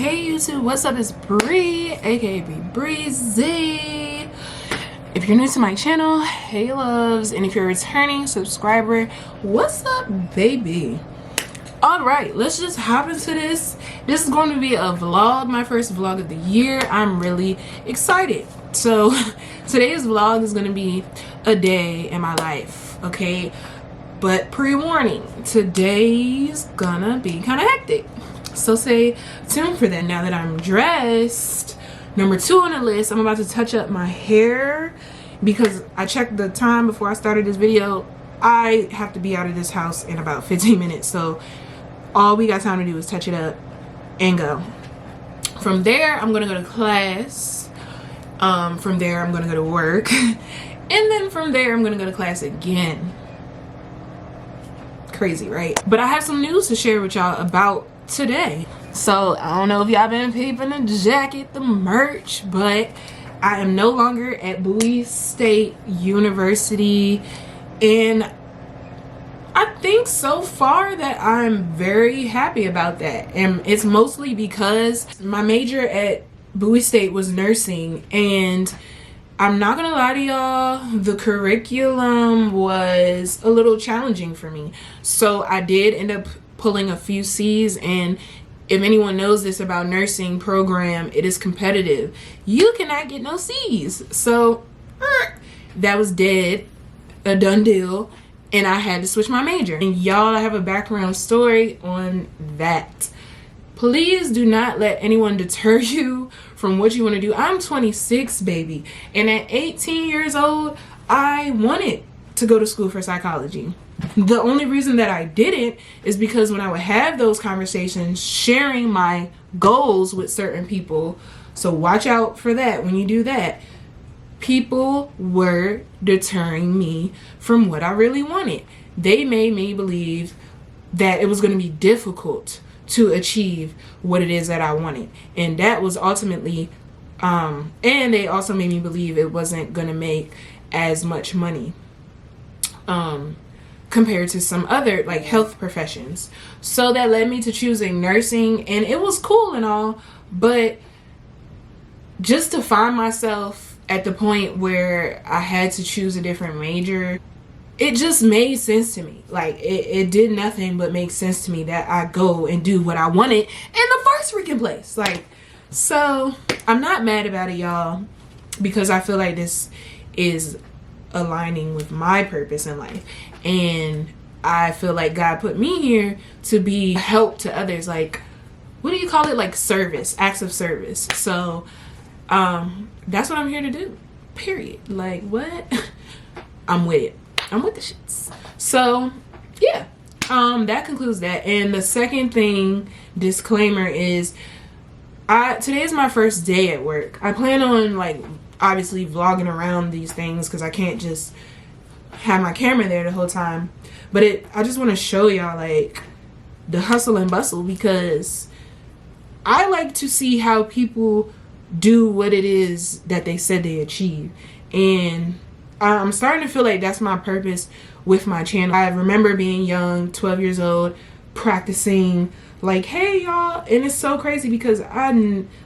Hey YouTube, what's up? It's Bree, aka Breezy. If you're new to my channel, hey loves, and if you're a returning subscriber, what's up, baby? Alright, let's just hop into this. This is going to be a vlog, my first vlog of the year. I'm really excited. So today's vlog is going to be a day in my life, okay? But pre-warning, today's gonna be kind of hectic. So stay tuned for that. Now that I'm dressed, number 2 on the list, I'm about to touch up my hair because I checked the time before I started this video. I have to be out of this house in about 15 minutes. So all we got time to do is touch it up and go. From there, I'm gonna go to class. From there, I'm gonna go to work. And then from there, I'm gonna go to class again. Crazy, right? But I have some news to share with y'all about today. So I don't know if y'all been peeping the jacket, the merch, but I am no longer at Bowie State University, and I think so far that I'm very happy about that. And it's mostly because my major at Bowie State was nursing, and I'm not gonna lie to y'all, the curriculum was a little challenging for me. So I did end up pulling a few C's, and if anyone knows this about nursing program, it is competitive. You cannot get no C's. So that was dead, a done deal, and I had to switch my major. And y'all, I have a background story on that. Please do not let anyone deter you from what you want to do. I'm 26, baby, and at 18 years old, I wanted to go to school for psychology. The only reason that I didn't is because when I would have those conversations, sharing my goals with certain people, so watch out for that when you do that, people were deterring me from what I really wanted. They made me believe that it was going to be difficult to achieve what it is that I wanted, and that was ultimately and they also made me believe it wasn't going to make as much money compared to some other like health professions. So that led me to choosing nursing, and it was cool and all, but just to find myself at the point where I had to choose a different major, it just made sense to me. Like it did nothing but make sense to me that I go and do what I wanted in the first freaking place. Like, so I'm not mad about it, y'all, because I feel like this is aligning with my purpose in life, and I feel like God put me here to be help to others. Like, what do you call it? Like service, acts of service. So that's what I'm here to do, period. Like, what? I'm with it. I'm with the shits. So yeah, that concludes that. And the second thing, disclaimer, is today is my first day at work. I plan on like obviously vlogging around these things because I can't just have my camera there the whole time, but I just want to show y'all like the hustle and bustle, because I like to see how people do what it is that they said they achieve, and I'm starting to feel like that's my purpose with my channel. I remember being young, 12 years old, practicing like, hey y'all, and it's so crazy because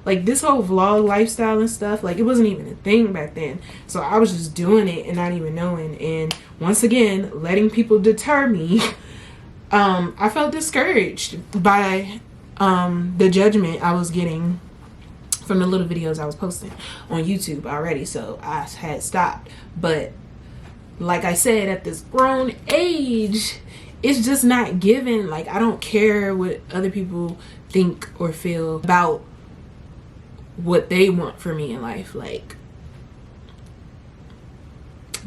like this whole vlog lifestyle and stuff, like it wasn't even a thing back then. So I was just doing it and not even knowing, and once again letting people deter me. I felt discouraged by the judgment I was getting from the little videos I was posting on YouTube already, so I had stopped. But like I said, at this grown age, it's just not given. Like, I don't care what other people think or feel about what they want for me in life. Like,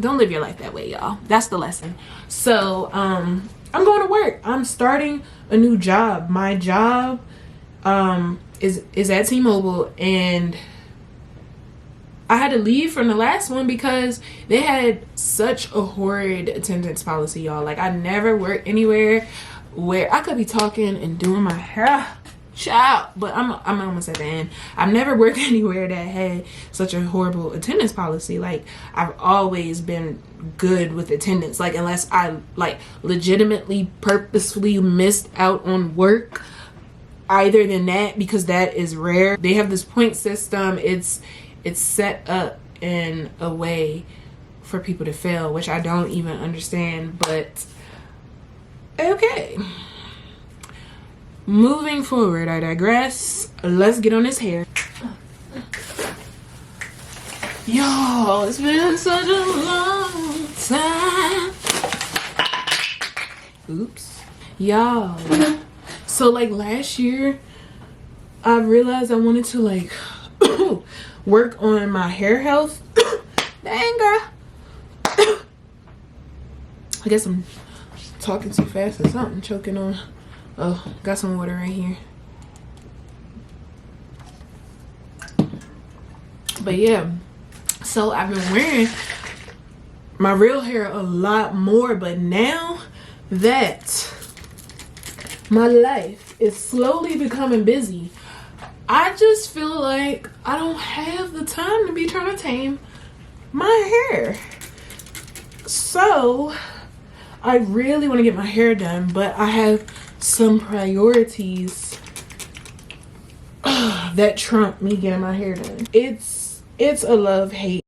don't live your life that way, y'all. That's the lesson. So I'm going to work. I'm starting a new job. My job is at Tmobile, and I had to leave from the last one because they had such a horrid attendance policy, y'all. Like, I never worked anywhere where I could be talking and doing my hair, child, but I'm almost at the end. I've never worked anywhere that had such a horrible attendance policy. Like, I've always been good with attendance. Like, unless I like legitimately purposefully missed out on work, either than that, because that is rare. They have this point system. It's set up in a way for people to fail, which I don't even understand, but okay. Moving forward, I digress. Let's get on this hair. Y'all, it's been such a long time. Oops. Y'all, so like last year, I realized I wanted to like work on my hair health. Dang, girl. I guess I'm talking too fast or something, choking on. Oh, got some water right here. But yeah, so I've been wearing my real hair a lot more, but now that my life is slowly becoming busy, I just feel like I don't have the time to be trying to tame my hair. So I really want to get my hair done, but I have some priorities that trump me getting my hair done. It's a love-hate.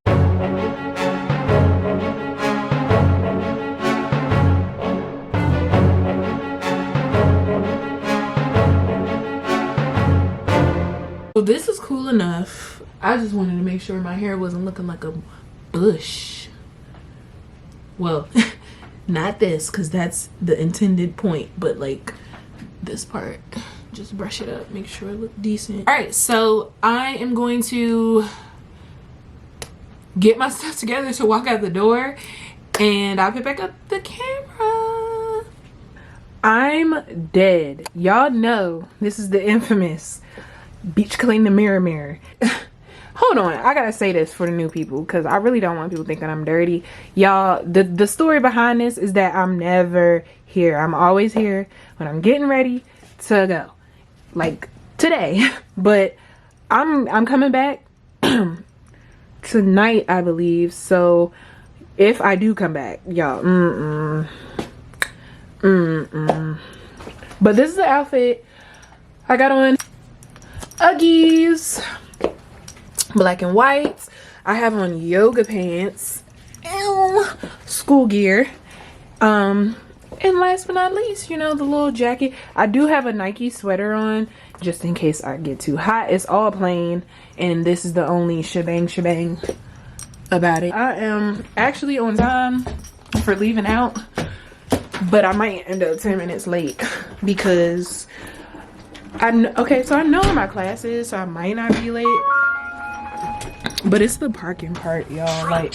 So this is cool enough. I just wanted to make sure my hair wasn't looking like a bush. Well, not this, because that's the intended point, but like this part, just brush it up, make sure it looks decent. All right, so I am going to get my stuff together to walk out the door, and I'll pick back up the camera. I'm dead. Y'all know this is the infamous beach clean the mirror. Hold on, I gotta say this for the new people, because I really don't want people thinking I'm dirty. Y'all, the story behind this is that I'm never here. I'm always here when I'm getting ready to go, like today. But I'm coming back tonight, I believe. So if I do come back, y'all, but this is the outfit I got on. Uggies, black and white. I have on yoga pants, school gear, and last but not least, you know, the little jacket. I do have a Nike sweater on just in case I get too hot. It's all plain, and this is the only shebang about it. I am actually on time for leaving out, but I might end up 10 minutes late because okay, so I know my class is, so I might not be late. But it's the parking part, y'all. Like,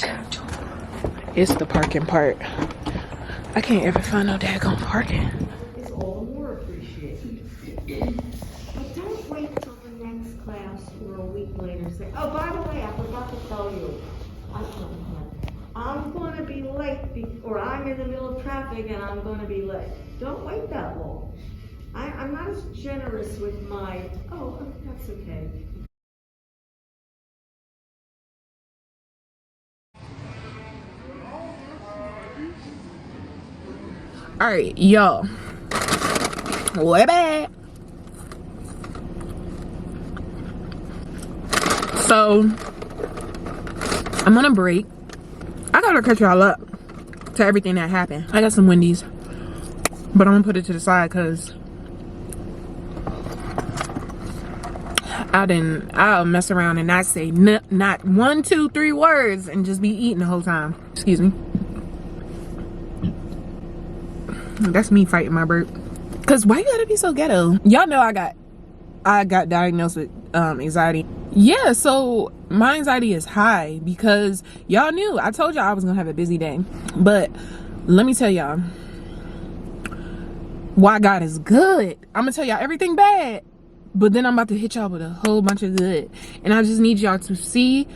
it's the parking part. I can't ever find no daggone parking. It's all the more appreciated. But don't wait till the next class or a week later say, oh, by the way, I forgot to tell you. I'm going to be late, or I'm in the middle of traffic and I'm going to be late. Don't wait that long. I'm not as generous with my, oh, that's okay. All right, y'all, we're back. So I'm on a break. I gotta catch y'all up to everything that happened. I got some Wendy's, but I'm gonna put it to the side because I'll mess around and not say not 1, 2, 3 words and just be eating the whole time. Excuse me. That's me fighting my burp. Cause why you gotta be so ghetto? Y'all know I got diagnosed with anxiety. Yeah, so my anxiety is high because y'all knew. I told y'all I was gonna have a busy day. But let me tell y'all why God is good. I'm gonna tell y'all everything bad, but then I'm about to hit y'all with a whole bunch of good. And I just need y'all to see.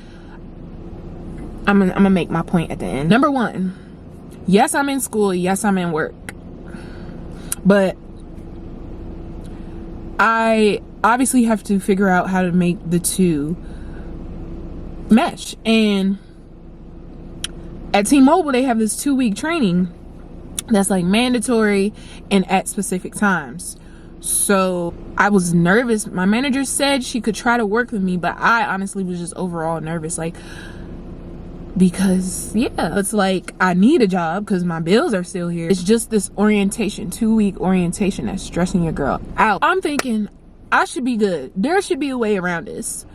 I'm gonna make my point at the end. Number 1, yes, I'm in school. Yes, I'm in work. But I obviously have to figure out how to make the two mesh. And at T-Mobile, they have this 2-week training that's like mandatory and at specific times. So I was nervous. My manager said she could try to work with me, but I honestly was just overall nervous, like, because yeah, it's like I need a job because my bills are still here. It's just this orientation, 2-week orientation, that's stressing your girl out. I'm thinking I should be good. There should be a way around this.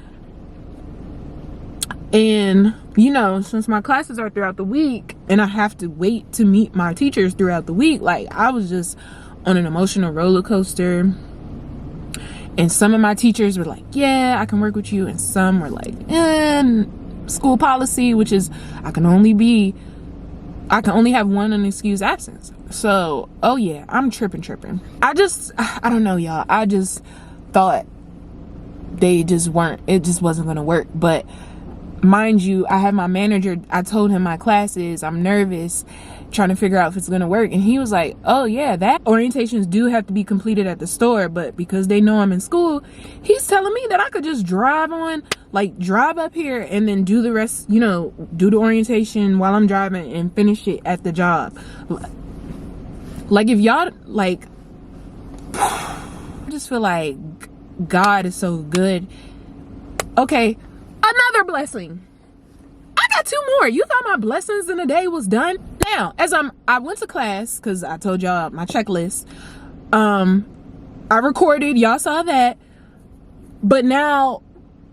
And you know, since my classes are throughout the week and I have to wait to meet my teachers throughout the week, like I was just on an emotional roller coaster. And some of my teachers were like, yeah, I can work with you, and some were like, school policy, which is I can only have one unexcused absence. So oh yeah, I'm tripping. I don't know, y'all. I just thought it just wasn't gonna work. But mind you, I have my manager, I told him my classes, I'm nervous, trying to figure out if it's gonna work, and he was like, oh yeah, that orientations do have to be completed at the store, but because they know I'm in school, he's telling me that I could just drive up here and then do the rest, you know, do the orientation while I'm driving and finish it at the job. Like, if y'all, like, I just feel like God is so good. Okay, another blessing. I got 2 more. You thought my blessings in a day was done? Now, as I went to class, because I told y'all my checklist. I recorded, y'all saw that. But now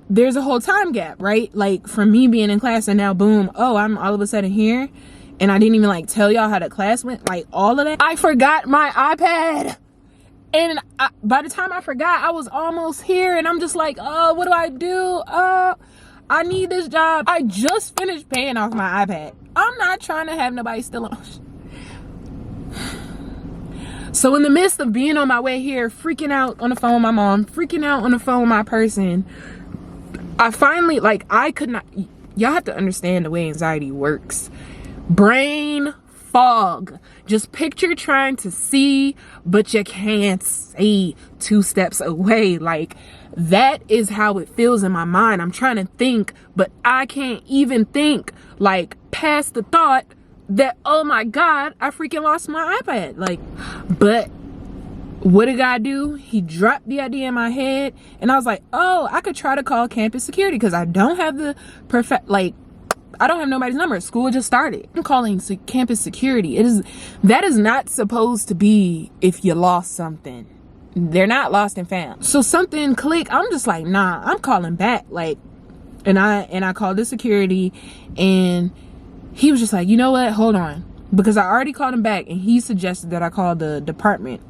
there's a whole time gap, right? Like, from me being in class and now boom, oh, I'm all of a sudden here. And I didn't even like tell y'all how the class went, like all of that. I forgot my iPad. And by the time I forgot, I was almost here, and I'm just like, oh, what do I do? I need this job. I just finished paying off my iPad. I'm not trying to have nobody steal it. So in the midst of being on my way here, freaking out on the phone with my mom, freaking out on the phone with my person, I finally, like, I could not, y'all have to understand the way anxiety works. Brain fog. Just picture trying to see, but you can't see 2 steps away. Like, that is how it feels in my mind. I'm trying to think, but I can't even think, like, past the thought that, oh my God, I freaking lost my iPad. Like, but what did God do? He dropped the idea in my head, and I was like, oh, I could try to call campus security, because I don't have the I don't have nobody's number. School just started. I'm calling campus security. That is not supposed to be if you lost something. They're not lost and found. So something clicked. I'm just like, nah, I'm calling back. Like, and I called the security, and he was just like, you know what? Hold on, because I already called him back, and he suggested that I call the department.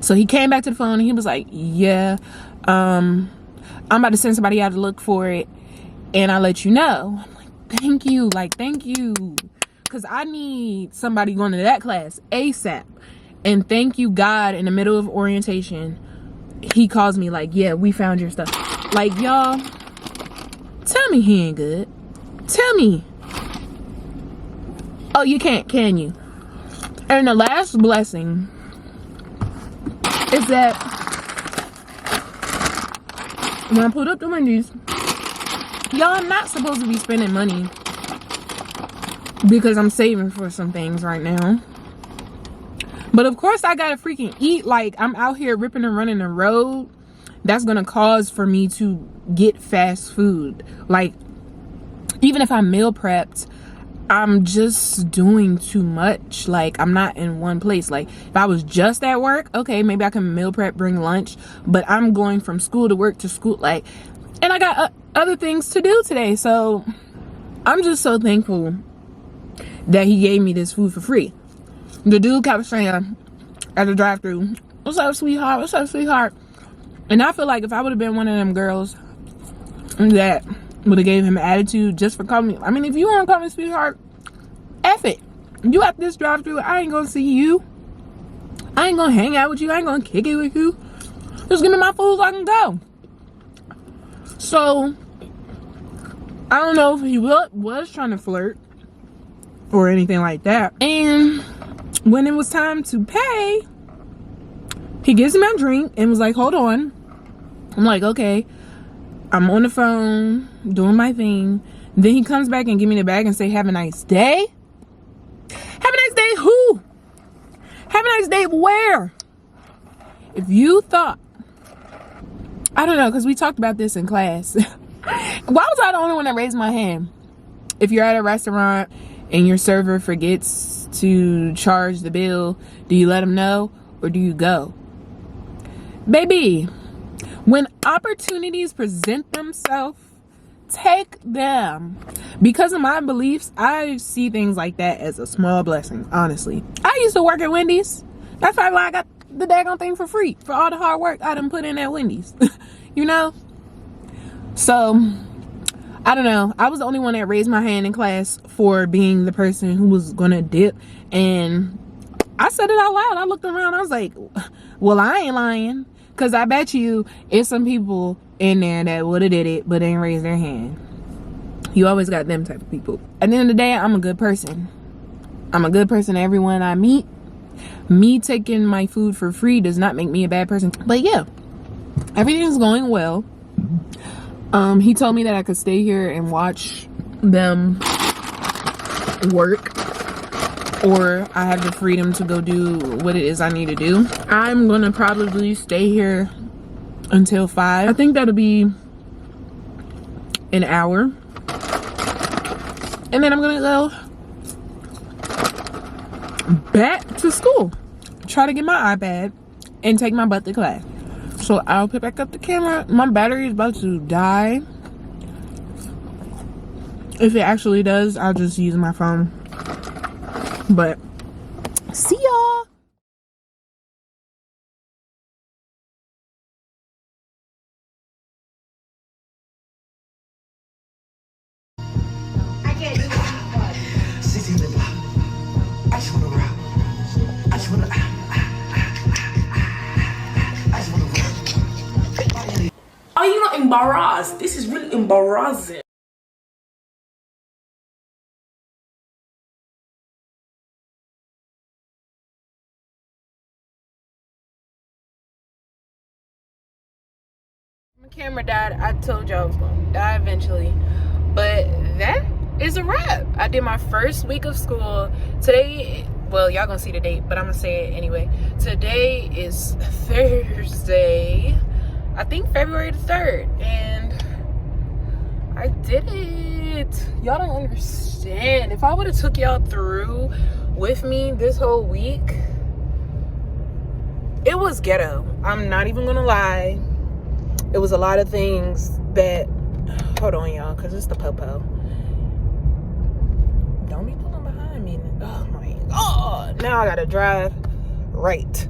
So he came back to the phone, and he was like, yeah, I'm about to send somebody out to look for it, and I'll let you know. I'm like, thank you, because I need somebody going to that class ASAP. And thank you, God, in the middle of orientation, he calls me like, yeah, we found your stuff. Like, y'all, tell me he ain't good. Tell me. Oh, you can't, can you? And the last blessing is that when I put up the Wendy's, y'all, I'm not supposed to be spending money because I'm saving for some things right now. But of course I gotta freaking eat. Like, I'm out here ripping and running the road. That's gonna cause for me to get fast food. Like, even if I'm meal prepped, I'm just doing too much. Like, I'm not in one place. Like, if I was just at work, okay, maybe I can meal prep, bring lunch. But I'm going from school to work to school, like, and I got other things to do today. So I'm just so thankful that he gave me this food for free. The dude kept saying at the drive-thru, what's up, sweetheart? What's up, sweetheart? And I feel like if I would have been one of them girls that would have gave him an attitude just for calling me, I mean, if you want to call me sweetheart, F it. You at this drive-thru, I ain't gonna see you. I ain't gonna hang out with you. I ain't gonna kick it with you. Just give me my food so I can go. So I don't know if he was trying to flirt or anything like that. And when it was time to pay, he gives me my drink and was like, hold on. I'm like, okay. I'm on the phone doing my thing. Then he comes back and give me the bag and say, have a nice day. Have a nice day who? Have a nice day where? If you thought, I don't know, because we talked about this in class. Why was I the only one that raised my hand? If you're at a restaurant and your server forgets to charge the bill, do you let them know or do you go? Baby, when opportunities present themselves, take them. Because of my beliefs, I see things like that as a small blessing, honestly. I used to work at Wendy's. That's probably why I got the daggone thing for free, for all the hard work I done put in at Wendy's. You know? So, I don't know. I was the only one that raised my hand in class for being the person who was gonna dip. And I said it out loud. I looked around. I was like, well, I ain't lying. Because I bet you it's some people in there that would have did it, but ain't raised their hand. You always got them type of people. At the end of the day, I'm a good person. I'm a good person to everyone I meet. Me taking my food for free does not make me a bad person. But yeah, everything's going well. He told me that I could stay here and watch them work, or I have the freedom to go do what it is I need to do. I'm gonna probably stay here until 5. I think that'll be an hour. And then I'm gonna go back to school, try to get my iPad and take my butt to class. So I'll pick back up the camera. My battery is about to die. If it actually does, I'll just use my phone. But see y'all. I can't do this. Sitting in the block. I just wanna rock. I just wanna. I just wanna rock. Are you not embarrassed? This is really embarrassing. My camera died. I told y'all I was gonna die eventually. But that is a wrap. I did my first week of school. Today, well, y'all gonna see the date, but I'm gonna say it anyway. Today is Thursday. I think February the 3rd. And I did it. Y'all don't understand. If I would have took y'all through with me this whole week, it was ghetto. I'm not even gonna lie. It was a lot of things that, hold on y'all, because it's the popo. Don't be pulling behind me. Oh my God. Now I gotta drive right.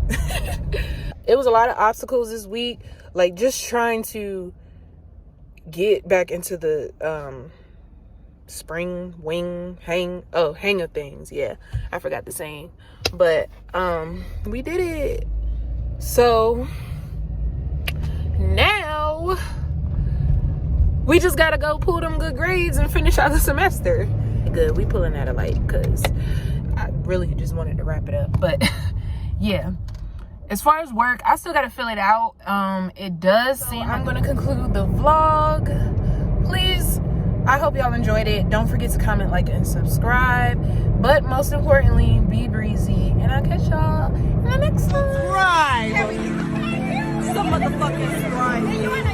It was a lot of obstacles this week. Like just trying to get back into the spring wing hang of things. Yeah, I forgot the saying. But we did it. So now we just gotta go pull them good grades and finish out the semester. Good, we pulling out a light because I really just wanted to wrap it up. But yeah, as far as work, I still gotta fill it out. It does seem I'm gonna conclude the vlog. Please, I hope y'all enjoyed it. Don't forget to comment, like, and subscribe. But most importantly, be breezy. And I'll catch y'all in the next one. Right. Some motherfucking right.